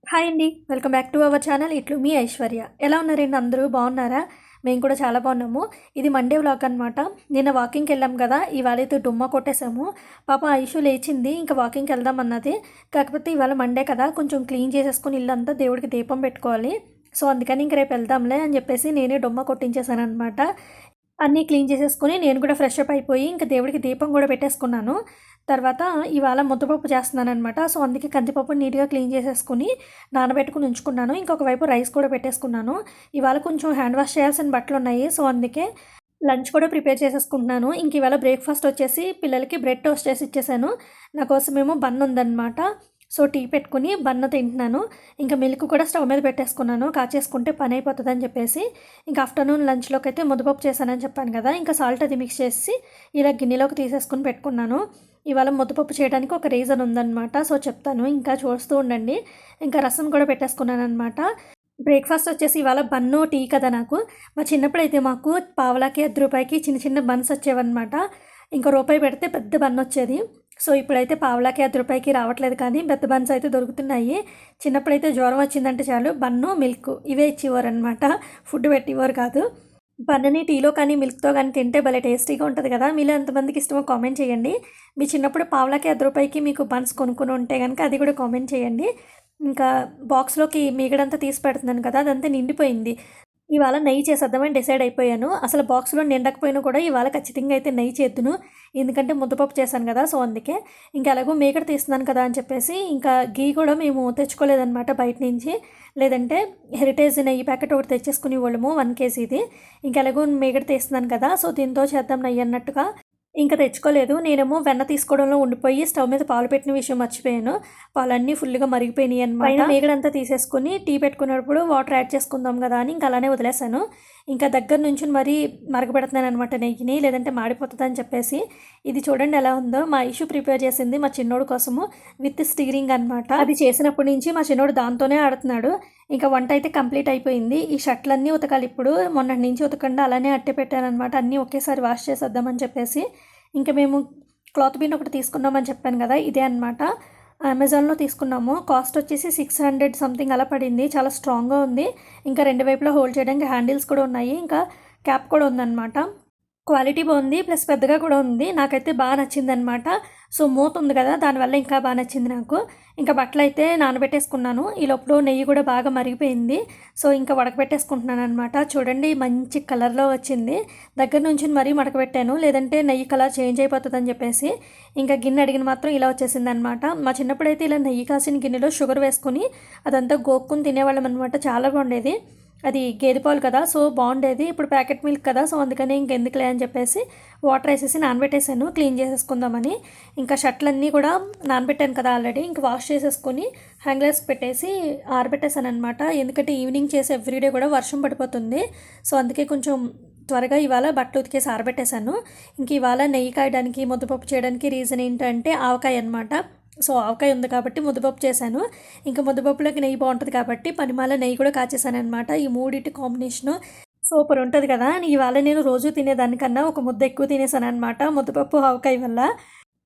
Hi అండి. Welcome back to our channel. ఇట్లు మీ ఐశ్వర్య. ఎలా ఉన్నారండి అందరూ? బాగున్నారా? మేము కూడా చాలా బాగున్నాము. ఇది మండే వ్లాగ్ అనమాట. నిన్న వాకింగ్కి వెళ్ళాం కదా, ఇవాళ అయితే డుమ్మా కొట్టేసాము. పాప ఐషు లేచింది, ఇంకా వాకింగ్కి వెళ్దాం అన్నది. కాకపోతే ఇవాళ మండే కదా, కొంచెం క్లీన్ చేసేసుకుని ఇల్లంతా దేవుడికి దీపం పెట్టుకోవాలి. సో అందుకని ఇంక రేపు వెళ్దాంలే అని చెప్పేసి నేనే డుమ్మా కొట్టించేసాను అనమాట. అన్నీ క్లీన్ చేసేసుకుని నేను కూడా ఫ్రెష్ అప్ అయిపోయి ఇంకా దేవుడికి దీపం కూడా పెట్టేసుకున్నాను. తర్వాత ఇవాళ ముద్దపప్పు చేస్తున్నానమాట. సో అందుకే కందిపప్పు నీట్గా క్లీన్ చేసేసుకుని నానబెట్టుకుని ఉంచుకున్నాను. ఇంకొక వైపు రైస్ కూడా పెట్టేసుకున్నాను. ఇవాళ కొంచెం హ్యాండ్ వాష్ చేయాల్సిన బట్టలు ఉన్నాయి. సో అందుకే లంచ్ కూడా ప్రిపేర్ చేసేసుకుంటున్నాను. ఇంక ఇవాళ బ్రేక్ఫాస్ట్ వచ్చేసి పిల్లలకి బ్రెడ్ టోస్ట్ చేసి ఇచ్చేసాను. నా కోసమేమో బన్ ఉందన్నమాట. సో టీ పెట్టుకుని బన్న తింటున్నాను. ఇంకా మిల్క్ కూడా స్టవ్ మీద పెట్టేసుకున్నాను, కాచేసుకుంటే పని అయిపోతుందని చెప్పేసి. ఇంకా ఆఫ్టర్నూన్ లంచ్లోకి అయితే ముద్దపప్పు చేశానని చెప్పాను కదా, ఇంకా సాల్ట్ అది మిక్స్ చేసి ఇలా గిన్నెలోకి తీసేసుకుని పెట్టుకున్నాను. ఇవాళ ముద్దపప్పు చేయడానికి ఒక రీజన్ ఉందన్నమాట. సో చెప్తాను, ఇంకా చూస్తూ ఉండండి. ఇంకా రసం కూడా పెట్టేసుకున్నాను అనమాట. బ్రేక్ఫాస్ట్ వచ్చేసి ఇవాళ బన్ను టీ కదా నాకు. మా చిన్నప్పుడైతే మాకు పావలాకి ₹10 చిన్న చిన్న బన్స్ వచ్చేవన్నమాట. ఇంకో రూపాయి పెడితే పెద్ద బన్ వచ్చేది. సో ఇప్పుడైతే పావలాకి ₹10 రావట్లేదు, కానీ పెద్ద బన్స్ అయితే దొరుకుతున్నాయి. చిన్నప్పుడైతే జ్వరం వచ్చిందంటే చాలు బన్ను మిల్క్ ఇవే ఇచ్చేవారు అనమాట. ఫుడ్ పెట్టేవారు కాదు. బన్నని టీలో కానీ మిల్క్తో కానీ తింటే భలే టేస్టీగా ఉంటుంది కదా. మీలో ఎంతమందికి ఇష్టమో కామెంట్ చేయండి. మీ చిన్నప్పుడు పావలాకి ₹10 మీకు బన్స్ కొనుక్కొని ఉంటే కనుక అది కూడా కామెంట్ చేయండి. ఇంకా బాక్స్లోకి మీగడంతా తీసి పెడుతున్నాను కదా, అదంతా నిండిపోయింది. ఇవాళ నెయ్యి చేసేద్దామని డిసైడ్ అయిపోయాను. అసలు బాక్స్లో నిండకపోయినా కూడా ఇవాళ ఖచ్చితంగా అయితే నెయ్యి చేద్దును, ఎందుకంటే ముద్దపప్పు చేశాను కదా. సో అందుకే ఇంకా ఎలాగో మీగడ తీస్తున్నాను కదా అని చెప్పేసి ఇంకా గీ కూడా మేము తెచ్చుకోలేదన్నమాట బయట నుంచి. లేదంటే హెరిటేజ్ నెయ్యి ప్యాకెట్ ఒకటి తెచ్చేసుకునే వాళ్ళము 1 కేజీది. ఇంకా ఎలాగో మీగడ తీస్తున్నాను కదా, సో దీంతో చేద్దాం నెయ్యి అన్నట్టుగా ఇంకా తెచ్చుకోలేదు. నేనేమో వెన్న తీసుకోవడంలో ఉండిపోయి స్టవ్ మీద పాలు పెట్టిన విషయం మర్చిపోయాను. పాలన్నీ ఫుల్గా మరిగిపోయినాయి అనమాట. పైన మీగడంతా తీసేసుకుని టీ పెట్టుకున్నప్పుడు వాటర్ యాడ్ చేసుకుందాం కదా అని ఇంకా అలానే వదిలేసాను. ఇంకా దగ్గర నుంచి మరీ మరగబెడుతున్నాను అనమాట నెయ్యిని, లేదంటే మాడిపోతుంది అని చెప్పేసి. ఇది చూడండి ఎలా ఉందో. మా ఇష్యూ ప్రిపేర్ చేసింది మా చిన్నోడు కోసము విత్ స్టీరింగ్ అనమాట. అది చేసినప్పటి నుంచి మా చిన్నోడు దాంతోనే ఆడుతున్నాడు. ఇంకా వంట అయితే కంప్లీట్ అయిపోయింది. ఈ షర్ట్లన్నీ ఉతకాలి ఇప్పుడు. మొన్నటి నుంచి ఉతకండి అలానే అట్టే పెట్టాను అనమాట. అన్నీ ఒకేసారి వాష్ చేసేద్దామని చెప్పేసి. ఇంకా మేము క్లాత్ బిన్ ఒకటి తీసుకున్నామని చెప్పాను కదా, ఇదే అనమాట. అమెజాన్లో తీసుకున్నాము. కాస్ట్ వచ్చేసి 600 సంథింగ్ అలా పడింది. చాలా స్ట్రాంగ్గా ఉంది. ఇంకా రెండు వైపులా హోల్డ్ చేయడానికి హ్యాండిల్స్ కూడా ఉన్నాయి. ఇంకా క్యాప్ కూడా ఉందన్నమాట. క్వాలిటీ బాగుంది, ప్లస్ పెద్దగా కూడా ఉంది. నాకైతే బాగా నచ్చింది అనమాట. సో మూత ఉంది కదా, దానివల్ల ఇంకా బాగా నచ్చింది నాకు. ఇంకా బట్టలు అయితే నానబెట్టేసుకున్నాను. ఈ లోపల నెయ్యి కూడా బాగా మరిగిపోయింది. సో ఇంకా ఉడకబెట్టేసుకుంటున్నాను అనమాట. చూడండి మంచి కలర్లో వచ్చింది. దగ్గర నుంచి మరీ మడకబెట్టాను, లేదంటే నెయ్యి కలర్ చేంజ్ అయిపోతుంది అని చెప్పేసి. ఇంకా గిన్నె అడిగిన మాత్రం ఇలా వచ్చేసింది అనమాట. మా చిన్నప్పుడైతే ఇలా నెయ్యి కాసిన గిన్నెలో షుగర్ వేసుకుని అదంతా గోక్కుని తినేవాళ్ళం అనమాట. చాలా బాగుండేది. అది గేదె పాలు కదా, సో బాగుండేది. ఇప్పుడు ప్యాకెట్ మిల్క్ కదా, సో అందుకని ఇంకెందుకులే అని చెప్పేసి వాటర్ వేసేసి నానబెట్టేసాను క్లీన్ చేసేసుకుందామని. ఇంకా షర్ట్లన్నీ కూడా నానబెట్టాను కదా ఆల్రెడీ, ఇంకా వాష్ చేసేసుకొని హ్యాంగ్లర్స్ పెట్టేసి ఆరబెట్టేసాను అనమాట. ఎందుకంటే ఈవినింగ్ చేసి ఎవ్రీడే కూడా వర్షం పడిపోతుంది. సో అందుకే కొంచెం త్వరగా ఇవాళ బట్టలు ఉతికేసి ఆరబెట్టేశాను. ఇంక ఇవాళ నెయ్యి కాయడానికి ముద్దపప్పు చేయడానికి రీజన్ ఏంటంటే ఆవకాయ అనమాట. సో ఆవకాయ ఉంది కాబట్టి ముద్దపప్పు చేశాను. ఇంకా ముద్దపప్పులోకి నెయ్యి బాగుంటుంది కాబట్టి పనిమాల నెయ్యి కూడా కాచేసాను అనమాట. ఈ మూడింటి కాంబినేషను సూపర్ ఉంటుంది కదా. ఇవాళ నేను రోజు తినేదానికన్నా ఒక ముద్ద ఎక్కువ తినేసాను అనమాట ముద్దపప్పు ఆవకాయ వల్ల.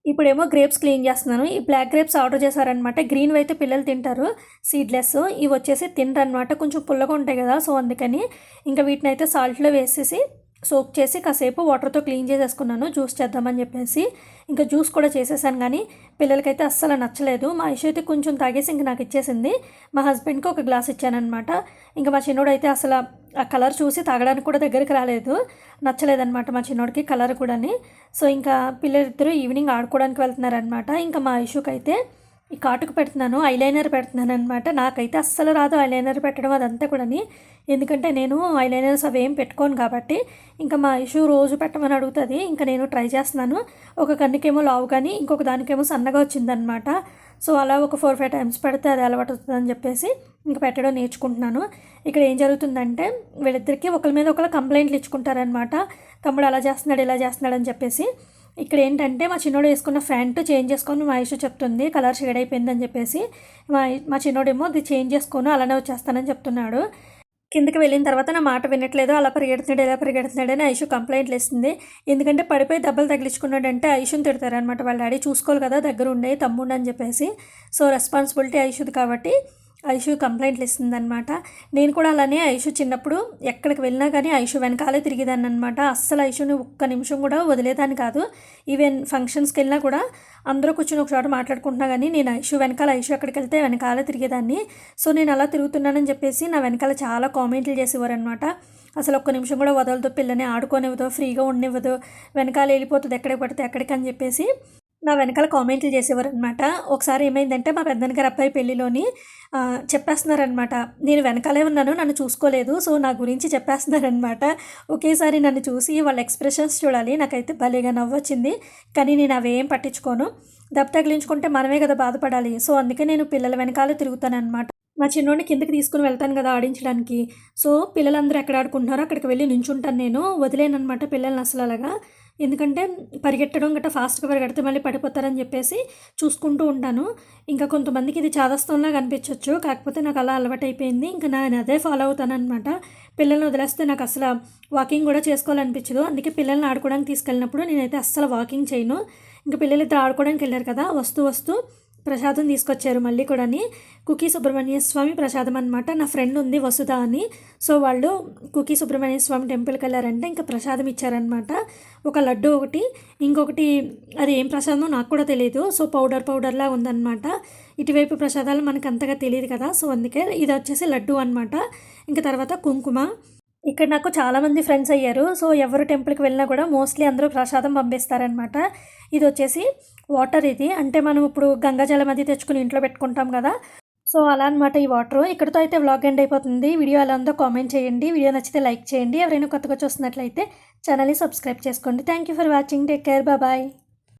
ఇప్పుడేమో గ్రేప్స్ క్లీన్ చేస్తున్నాను. ఈ బ్లాక్ గ్రేప్స్ ఆర్డర్ చేశారనమాట. గ్రీన్ అయితే పిల్లలు తింటారు, సీడ్లెస్. ఇవి వచ్చేసి తినరు అనమాట, కొంచెం పుల్లగా ఉంటాయి కదా. సో అందుకని ఇంకా వీటిని అయితే సాల్ట్లో వేసేసి సోక్ చేసి కాసేపు వాటర్తో క్లీన్ చేసేసుకున్నాను జ్యూస్ చేద్దామని చెప్పేసి. ఇంకా జ్యూస్ కూడా చేసేసాను, కానీ పిల్లలకైతే అస్సలు నచ్చలేదు. మా ఇషు అయితే కొంచెం తాగేసి ఇంక నాకు ఇచ్చేసింది. మా హస్బెండ్కి ఒక గ్లాస్ ఇచ్చానమాట. ఇంకా మా చిన్నోడు అయితే అసలు ఆ కలర్ చూసి తాగడానికి కూడా దగ్గరికి రాలేదు. నచ్చలేదన్నమాట మా చిన్నోడికి కలర్ కూడాని. సో ఇంకా పిల్లలిద్దరూ ఈవినింగ్ ఆడుకోవడానికి వెళ్తున్నారనమాట. ఇంకా మా ఇషుకి అయితే ఈ కాటుకు పెడుతున్నాను, ఐలైనర్ పెడుతున్నాను అనమాట. నాకైతే అస్సలు రాదు ఐలైనర్ పెట్టడం అదంతా కూడాని, ఎందుకంటే నేను ఐలైనర్స్ అవి ఏం పెట్టుకోను కాబట్టి. ఇంకా మా ఇష్యూ రోజు పెట్టమని అడుగుతుంది. ఇంకా నేను ట్రై చేస్తున్నాను. ఒక కన్నుకేమో లావు కానీ ఇంకొక దానికేమో సన్నగా వచ్చిందనమాట. సో అలా ఒక 4-5 టైమ్స్ పెడితే అది అలవాటు అవుతుందని చెప్పేసి ఇంకా పెట్టడం నేర్చుకుంటున్నాను. ఇక్కడ ఏం జరుగుతుందంటే వీళ్ళిద్దరికీ ఒకరి మీద ఒకరు కంప్లైంట్లు ఇచ్చుకుంటారనమాట. తమ్ముడు అలా చేస్తున్నాడు ఇలా చేస్తున్నాడు అని చెప్పేసి. ఇక్కడ ఏంటంటే మా చిన్నోడు వేసుకున్న ప్యాంటు చేంజ్ చేసుకొని మా ఇష్యూ చెప్తుంది కలర్ షేడ్ అయిపోయిందని చెప్పేసి. మా చిన్నోడేమో అది చేంజ్ చేసుకొని అలానే వచ్చేస్తానని చెప్తున్నాడు. కిందకి వెళ్ళిన తర్వాత నా మాట వినట్లేదు, అలా పరిగెడుతున్నాడు ఎలా పరిగెడుతున్నాడు అని ఐషు కంప్లైంట్లు ఇస్తుంది. ఎందుకంటే పడిపోయి దెబ్బలు తగిలించుకున్నాడంటే ఐషుని తిడతారనమాట. వాళ్ళ డాడీ చూసుకోవాలి కదా దగ్గర ఉండే తమ్ముడు అని చెప్పేసి. సో రెస్పాన్సిబిలిటీ ఐషుది కాబట్టి ఐషు కంప్లైంట్లు ఇస్తుందనమాట. నేను కూడా అలానే ఐషు చిన్నప్పుడు ఎక్కడికి వెళ్ళినా కానీ ఐషు వెనకాలే తిరిగేదాన్ని అనమాట. అస్సలు ఐషుని ఒక్క నిమిషం కూడా వదిలేదాన్ని కాదు. ఈవెన్ ఫంక్షన్స్కి వెళ్ళినా కూడా అందరూ కూర్చొని ఒక చోట మాట్లాడుకుంటున్నా కానీ నేను ఐషు వెనకాల ఐషు ఎక్కడికి వెళ్తే వెనకాలే తిరిగేదాన్ని. సో నేను అలా తిరుగుతున్నానని చెప్పేసి నా వెనకాల చాలా కామెంట్లు చేసేవారనమాట. అసలు ఒక్క నిమిషం కూడా వదలదు, పిల్లని ఆడుకోనివ్వదు, ఫ్రీగా ఉండనివ్వదు, వెనకాల వెళ్ళిపోతుంది ఎక్కడికి పడితే ఎక్కడికి అని చెప్పేసి నా వెనకాల కామెంట్లు చేసేవారనమాట. ఒకసారి ఏమైందంటే మా పెద్దన్న గారి అబ్బాయి పెళ్ళిలోని చెప్పేస్తున్నారనమాట. నేను వెనకాలే ఉన్నాను, నన్ను చూసుకోలేదు, సో నా గురించి చెప్పేస్తున్నారనమాట. ఒకేసారి నన్ను చూసి వాళ్ళ ఎక్స్ప్రెషన్స్ చూడాలి, నాకైతే భలేగా నవ్వొచ్చింది. కానీ నేను అవేం పట్టించుకోను. దెబ్బ తగిలించుకుంటే మనమే కదా బాధపడాలి. సో అందుకే నేను పిల్లల వెనకాలే తిరుగుతానమాట. మా చిన్నోడిని కిందకి తీసుకుని వెళ్తాను కదా ఆడించడానికి. సో పిల్లలందరూ ఎక్కడ ఆడుకుంటున్నారో అక్కడికి వెళ్ళి నించుంటాను, నేను వదిలేనమాట పిల్లల్ని అసలు అలాగా. ఎందుకంటే పరిగెట్టడం గట్రా ఫాస్ట్గా పరిగెడితే మళ్ళీ పడిపోతారని చెప్పేసి చూసుకుంటూ ఉంటాను. ఇంకా కొంతమందికి ఇది చాదస్తంలాగా అనిపించవచ్చు, కాకపోతే నాకు అలా అలవాటైపోయింది. ఇంకా నేను అదే ఫాలో అవుతానన్నమాట. పిల్లల్ని వదిలేస్తే నాకు అసలు వాకింగ్ కూడా చేసుకోవాలనిపించదు. అందుకే పిల్లల్ని ఆడుకోవడానికి తీసుకెళ్ళినప్పుడు నేనైతే అస్సలు వాకింగ్ చేయను. ఇంకా పిల్లలిద్దరు ఆడుకోవడానికి వెళ్ళారు కదా, వస్తూ వస్తూ ప్రసాదం తీసుకొచ్చారు మళ్ళీ కూడాని. కుకీ సుబ్రహ్మణ్య స్వామి ప్రసాదం అనమాట. నా ఫ్రెండ్ ఉంది వసుధ అని, సో వాళ్ళు కుకీ సుబ్రహ్మణ్య స్వామి టెంపుల్కి వెళ్ళారంటే ఇంకా ప్రసాదం ఇచ్చారనమాట. ఒక లడ్డు ఒకటి, ఇంకొకటి అది ఏం ప్రసాదమో నాకు కూడా తెలియదు. సో పౌడర్లా ఉందన్నమాట. ఇటువైపు ప్రసాదాలు మనకు అంతగా తెలియదు కదా, సో అందుకే ఇది వచ్చేసి లడ్డు అనమాట. ఇంకా తర్వాత కుంకుమ. ఇక్కడ నాకు చాలామంది ఫ్రెండ్స్ అయ్యారు. సో ఎవరు టెంపుల్కి వెళ్ళినా కూడా మోస్ట్లీ అందరూ ప్రసాదం పంపిస్తారనమాట. ఇది వచ్చేసి వాటర్, ఇది అంటే మనం ఇప్పుడు గంగాజలం అది తెచ్చుకుని ఇంట్లో పెట్టుకుంటాం కదా, సో అలా అనమాట ఈ వాటర్. ఇక్కడితో అయితే వ్లాగ్ ఎండ్ అయిపోతుంది. వీడియో ఎలా ఉందో కామెంట్ చేయండి. వీడియో నచ్చితే లైక్ చేయండి. ఎవరైనా కొత్తగా చూస్తున్నట్లయితే ఛానల్ని సబ్స్క్రైబ్ చేసుకోండి. Thank you for watching. Take care. Bye.